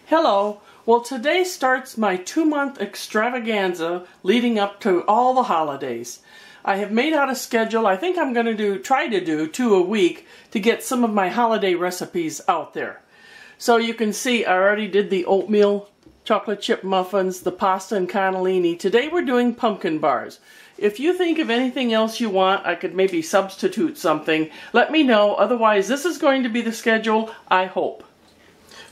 Hello. Well, today starts my 2-month extravaganza leading up to all the holidays. I have made out a schedule. I think I'm going to try to do 2 a week to get some of my holiday recipes out there. So you can see I already did the oatmeal chocolate chip muffins, the pasta and cannellini. Today we're doing pumpkin bars. If you think of anything else you want, I could maybe substitute something. Let me know. Otherwise, this is going to be the schedule, I hope.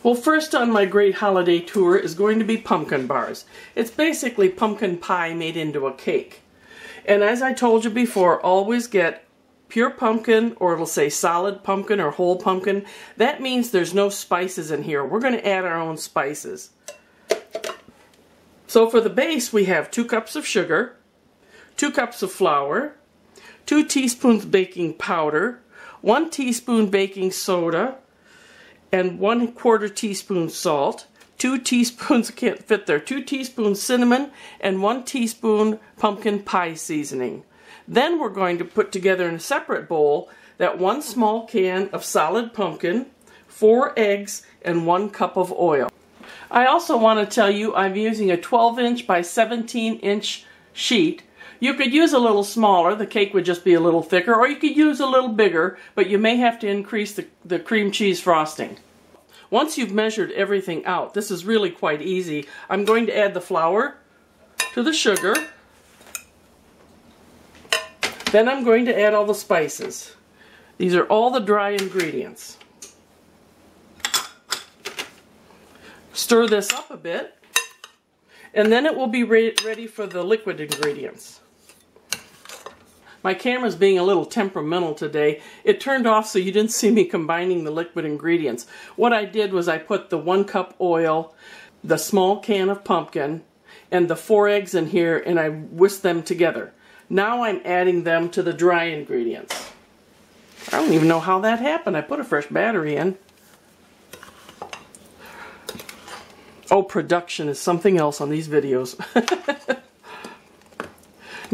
Well, first on my great holiday tour is going to be pumpkin bars. It's basically pumpkin pie made into a cake. And as I told you before, always get pure pumpkin, or it'll say solid pumpkin or whole pumpkin. That means there's no spices in here. We're going to add our own spices. So for the base, we have 2 cups of sugar, 2 cups of flour, 2 teaspoons baking powder, 1 teaspoon baking soda, and 1/4 teaspoon salt, 2 teaspoons, I can't fit there, 2 teaspoons cinnamon, and 1 teaspoon pumpkin pie seasoning. Then we're going to put together in a separate bowl that 1 small can of solid pumpkin, 4 eggs, and 1 cup of oil. I also want to tell you I'm using a 12-inch by 17-inch sheet. You could use a little smaller, the cake would just be a little thicker, or you could use a little bigger, but you may have to increase the cream cheese frosting. Once you've measured everything out, this is really quite easy. I'm going to add the flour to the sugar. Then I'm going to add all the spices. These are all the dry ingredients. Stir this up a bit, and then it will be ready for the liquid ingredients. My camera's being a little temperamental today. It turned off so you didn't see me combining the liquid ingredients. What I did was I put the 1 cup oil, the small can of pumpkin, and the 4 eggs in here, and I whisked them together. Now I'm adding them to the dry ingredients. I don't even know how that happened. I put a fresh battery in. Oh, production is something else on these videos.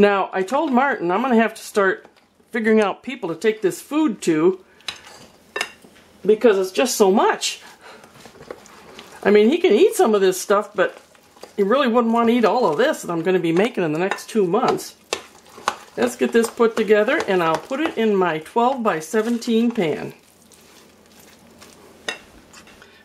Now, I told Martin I'm going to have to start figuring out people to take this food to because it's just so much. I mean, he can eat some of this stuff, but he really wouldn't want to eat all of this that I'm going to be making in the next 2 months. Let's get this put together, and I'll put it in my 12 by 17 pan.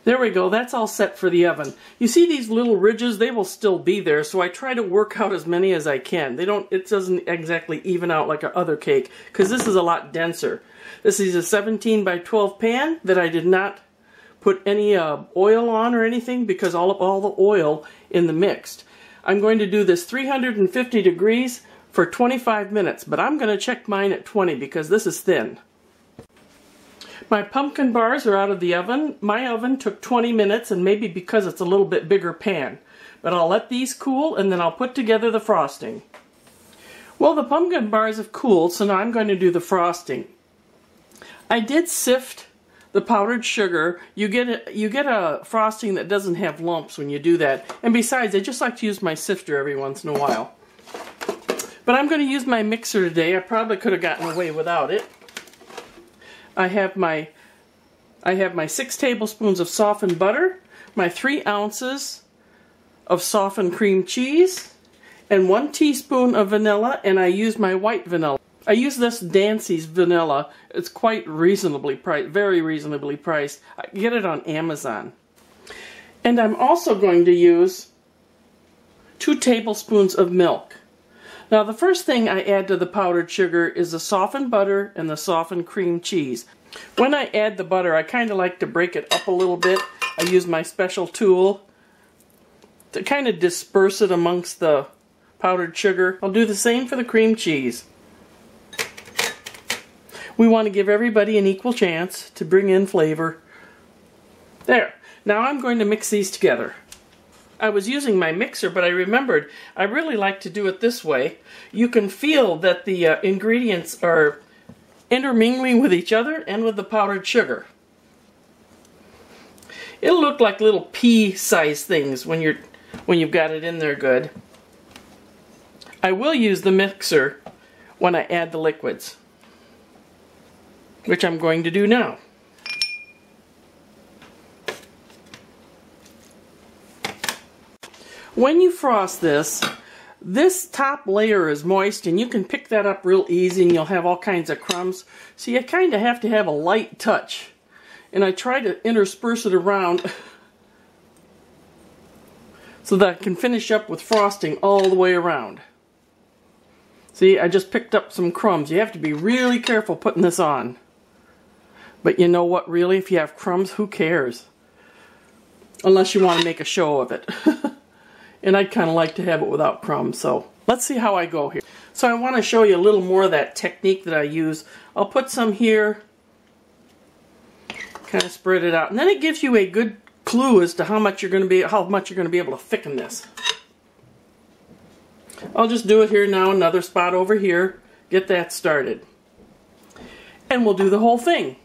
There we go, that's all set for the oven. You see these little ridges, they will still be there, so I try to work out as many as I can. It doesn't exactly even out like our other cake, because this is a lot denser. This is a 17 by 12 pan that I did not put any oil on or anything, because all the oil in the mixed. I'm going to do this 350 degrees for 25 minutes, but I'm going to check mine at 20 because this is thin. My pumpkin bars are out of the oven. My oven took 20 minutes, and maybe because it's a little bit bigger pan. But I'll let these cool, and then I'll put together the frosting. Well, the pumpkin bars have cooled, so now I'm going to do the frosting. I did sift the powdered sugar. You get a frosting that doesn't have lumps when you do that. And besides, I just like to use my sifter every once in a while. But I'm going to use my mixer today. I probably could have gotten away without it. I have my 6 tablespoons of softened butter, my 3 ounces of softened cream cheese, and 1 teaspoon of vanilla, and I use my white vanilla. I use this Dancy's vanilla. It's quite reasonably priced, very reasonably priced. I get it on Amazon. And I'm also going to use 2 tablespoons of milk. Now the first thing I add to the powdered sugar is the softened butter and the softened cream cheese. When I add the butter, I kind of like to break it up a little bit. I use my special tool to kind of disperse it amongst the powdered sugar. I'll do the same for the cream cheese. We want to give everybody an equal chance to bring in flavor. There. Now I'm going to mix these together. I was using my mixer, but I remembered I really like to do it this way. You can feel that the ingredients are intermingling with each other and with the powdered sugar. It'll look like little pea-sized things when you've got it in there good. I will use the mixer when I add the liquids, which I'm going to do now. When you frost this top layer is moist and you can pick that up real easy and you'll have all kinds of crumbs. So you kind of have to have a light touch. And I try to intersperse it around so that I can finish up with frosting all the way around. See, I just picked up some crumbs. You have to be really careful putting this on. But you know what, really, if you have crumbs, who cares? Unless you want to make a show of it. And I'd kind of like to have it without crumbs, so let's see how I go here. So I want to show you a little more of that technique that I use. I'll put some here, kind of spread it out, and then it gives you a good clue as to how much you're going to be able to thicken this. I'll just do it here now, another spot over here, get that started. And we'll do the whole thing.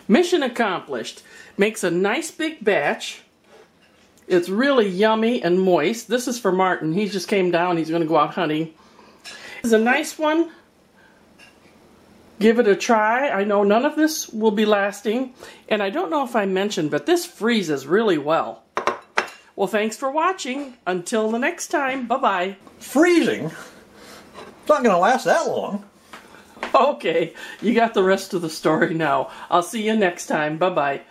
Mission accomplished. Makes a nice big batch. It's really yummy and moist. This is for Martin. He just came down. He's going to go out hunting. This is a nice one. Give it a try. I know none of this will be lasting. And I don't know if I mentioned, but this freezes really well. Well, thanks for watching. Until the next time. Bye-bye. Freezing? It's not going to last that long. Okay. You got the rest of the story now. I'll see you next time. Bye-bye.